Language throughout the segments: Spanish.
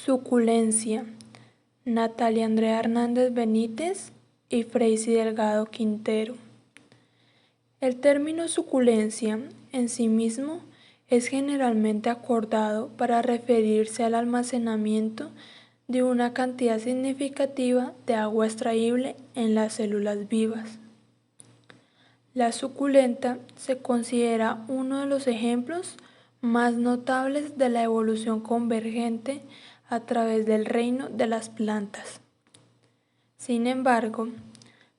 Suculencia, Natalia Andrea Hernández Benítez y Freisy Delgado Quintero. El término suculencia en sí mismo es generalmente acordado para referirse al almacenamiento de una cantidad significativa de agua extraíble en las células vivas. La suculenta se considera uno de los ejemplos más notables de la evolución convergente a través del reino de las plantas. Sin embargo,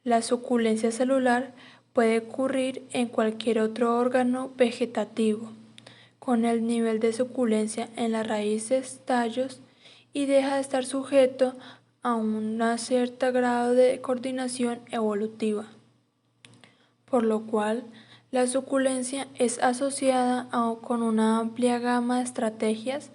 la suculencia celular puede ocurrir en cualquier otro órgano vegetativo, con el nivel de suculencia en las raíces, tallos, y deja de estar sujeto a un cierto grado de coordinación evolutiva, por lo cual la suculencia es asociada con una amplia gama de estrategias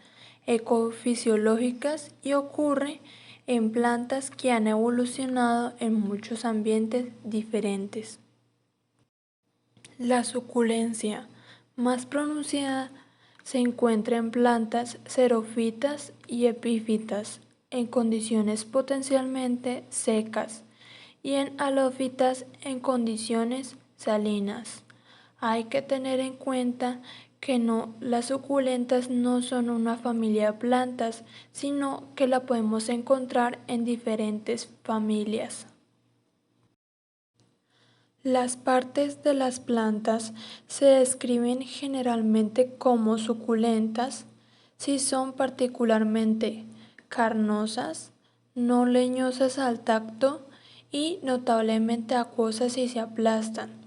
ecofisiológicas y ocurre en plantas que han evolucionado en muchos ambientes diferentes. La suculencia más pronunciada se encuentra en plantas xerófitas y epífitas en condiciones potencialmente secas y en halófitas en condiciones salinas. Hay que tener en cuenta que las suculentas no son una familia de plantas, sino que la podemos encontrar en diferentes familias. Las partes de las plantas se describen generalmente como suculentas si son particularmente carnosas, no leñosas al tacto y notablemente acuosas si se aplastan.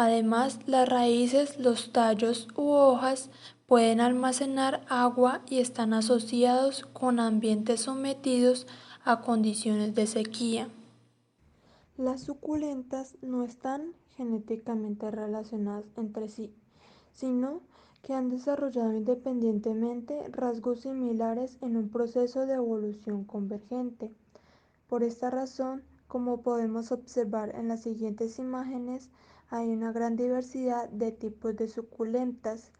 Además, las raíces, los tallos u hojas pueden almacenar agua y están asociados con ambientes sometidos a condiciones de sequía. Las suculentas no están genéticamente relacionadas entre sí, sino que han desarrollado independientemente rasgos similares en un proceso de evolución convergente. Por esta razón, como podemos observar en las siguientes imágenes, hay una gran diversidad de tipos de suculentas.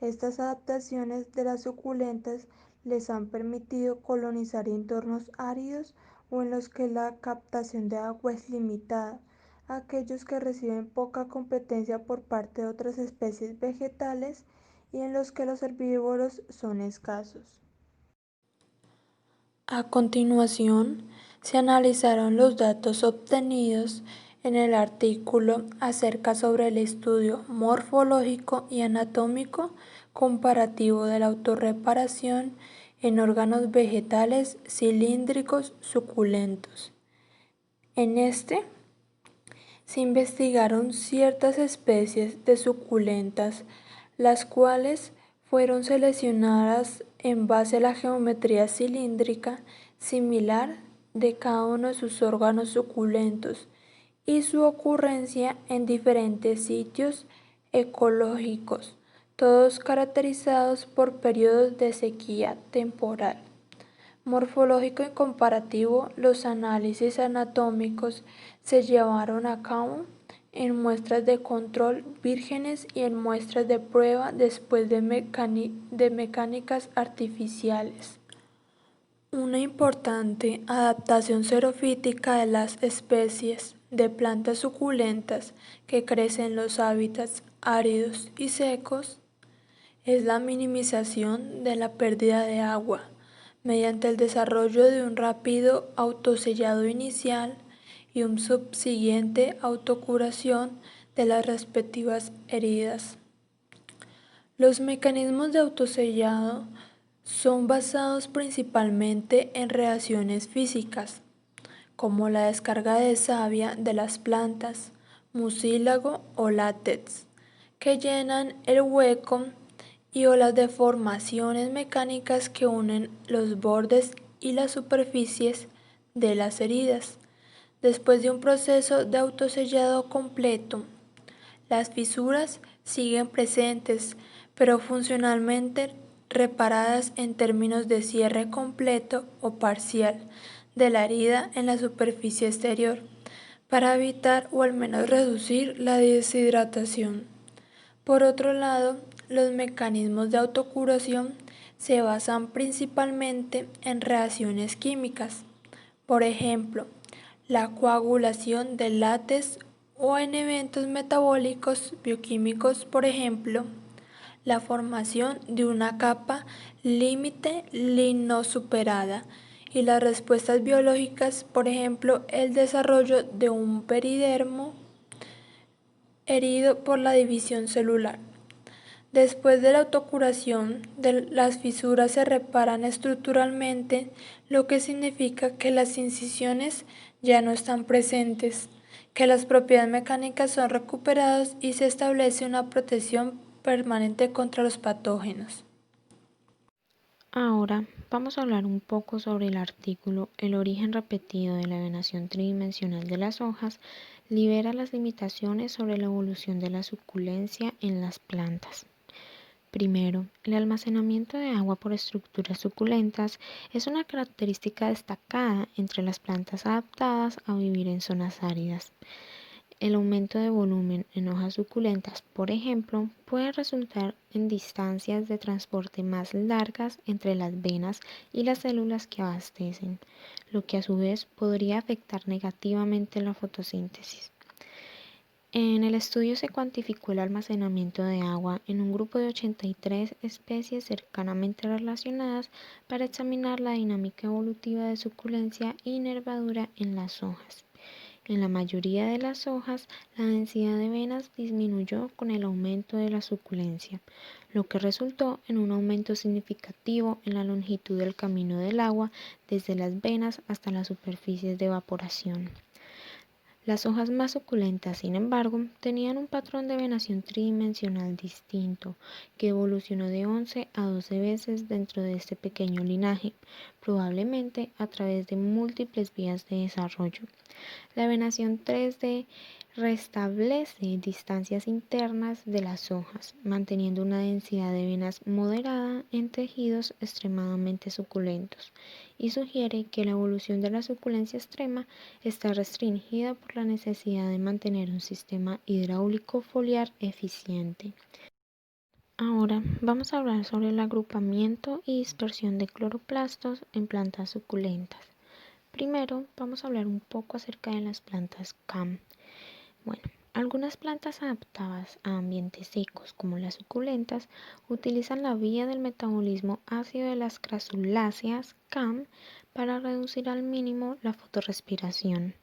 Estas adaptaciones de las suculentas les han permitido colonizar entornos áridos o en los que la captación de agua es limitada, aquellos que reciben poca competencia por parte de otras especies vegetales y en los que los herbívoros son escasos. A continuación, se analizaron los datos obtenidos en el artículo acerca sobre el estudio morfológico y anatómico comparativo de la autorreparación en órganos vegetales cilíndricos suculentos. En este, se investigaron ciertas especies de suculentas, las cuales fueron seleccionadas en base a la geometría cilíndrica similar de cada uno de sus órganos suculentos y su ocurrencia en diferentes sitios ecológicos, todos caracterizados por periodos de sequía temporal. Morfológico y comparativo, los análisis anatómicos se llevaron a cabo en muestras de control vírgenes y en muestras de prueba después de mecánicas artificiales. Una importante adaptación xerofítica de las especies de plantas suculentas que crecen en los hábitats áridos y secos es la minimización de la pérdida de agua mediante el desarrollo de un rápido autosellado inicial y un subsiguiente autocuración de las respectivas heridas. Los mecanismos de autosellado son basados principalmente en reacciones físicas, como la descarga de savia de las plantas, mucílago o látex, que llenan el hueco o las deformaciones mecánicas que unen los bordes y las superficies de las heridas. Después de un proceso de autosellado completo, las fisuras siguen presentes, pero funcionalmente reparadas en términos de cierre completo o parcial de la herida en la superficie exterior, para evitar o al menos reducir la deshidratación. Por otro lado, los mecanismos de autocuración se basan principalmente en reacciones químicas, por ejemplo, la coagulación del látex o en eventos metabólicos bioquímicos, por ejemplo, la formación de una capa límite lignosuperada y las respuestas biológicas, por ejemplo, el desarrollo de un peridermo herido por la división celular. Después de la autocuración, las fisuras se reparan estructuralmente, lo que significa que las incisiones ya no están presentes, que las propiedades mecánicas son recuperadas y se establece una protección permanente contra los patógenos. Ahora vamos a hablar un poco sobre el artículo El origen repetido de la venación tridimensional de las hojas libera las limitaciones sobre la evolución de la suculencia en las plantas. Primero, el almacenamiento de agua por estructuras suculentas es una característica destacada entre las plantas adaptadas a vivir en zonas áridas. El aumento de volumen en hojas suculentas, por ejemplo, puede resultar en distancias de transporte más largas entre las venas y las células que abastecen, lo que a su vez podría afectar negativamente la fotosíntesis. En el estudio se cuantificó el almacenamiento de agua en un grupo de 83 especies cercanamente relacionadas para examinar la dinámica evolutiva de suculencia y nervadura en las hojas. En la mayoría de las hojas, la densidad de venas disminuyó con el aumento de la suculencia, lo que resultó en un aumento significativo en la longitud del camino del agua desde las venas hasta las superficies de evaporación. Las hojas más suculentas, sin embargo, tenían un patrón de venación tridimensional distinto, que evolucionó de 11 a 12 veces dentro de este pequeño linaje, probablemente a través de múltiples vías de desarrollo. La venación 3D restablece distancias internas de las hojas, manteniendo una densidad de venas moderada en tejidos extremadamente suculentos, y sugiere que la evolución de la suculencia extrema está restringida por la necesidad de mantener un sistema hidráulico foliar eficiente. Ahora vamos a hablar sobre el agrupamiento y dispersión de cloroplastos en plantas suculentas. Primero vamos a hablar un poco acerca de las plantas CAM. Bueno, algunas plantas adaptadas a ambientes secos, como las suculentas, utilizan la vía del metabolismo ácido de las crasuláceas CAM para reducir al mínimo la fotorrespiración.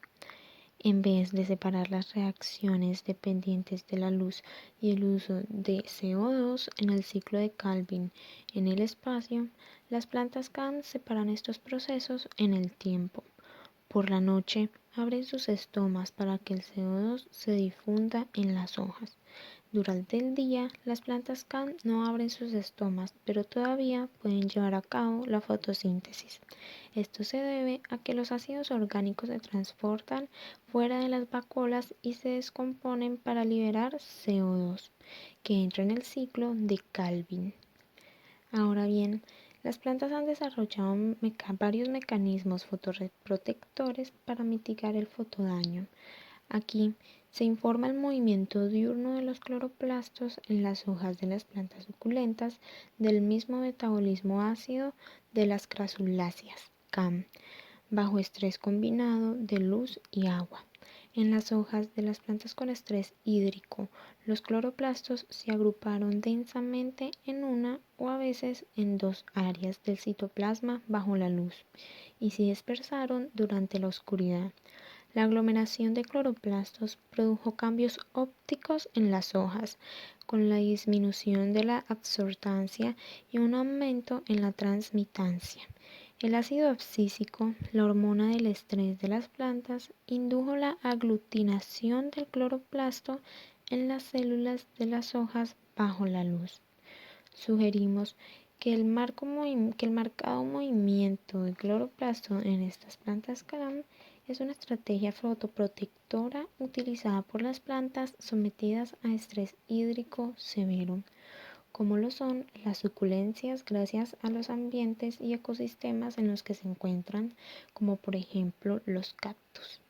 En vez de separar las reacciones dependientes de la luz y el uso de CO2 en el ciclo de Calvin en el espacio, las plantas CAM separan estos procesos en el tiempo. Por la noche, abren sus estomas para que el CO2 se difunda en las hojas. Durante el día, las plantas CAM no abren sus estomas, pero todavía pueden llevar a cabo la fotosíntesis. Esto se debe a que los ácidos orgánicos se transportan fuera de las vacuolas y se descomponen para liberar CO2, que entra en el ciclo de Calvin. Ahora bien, las plantas han desarrollado varios mecanismos fotoprotectores para mitigar el fotodaño. Aquí se informa el movimiento diurno de los cloroplastos en las hojas de las plantas suculentas del mismo metabolismo ácido de las crasuláceas, CAM, bajo estrés combinado de luz y agua. En las hojas de las plantas con estrés hídrico, los cloroplastos se agruparon densamente en una o a veces en dos áreas del citoplasma bajo la luz y se dispersaron durante la oscuridad. La aglomeración de cloroplastos produjo cambios ópticos en las hojas, con la disminución de la absortancia y un aumento en la transmitancia. El ácido abscísico, la hormona del estrés de las plantas, indujo la aglutinación del cloroplasto en las células de las hojas bajo la luz. Sugerimos que el marcado movimiento del cloroplasto en estas plantas CAM es una estrategia fotoprotectora utilizada por las plantas sometidas a estrés hídrico severo, como lo son las suculencias gracias a los ambientes y ecosistemas en los que se encuentran, como por ejemplo los cactus.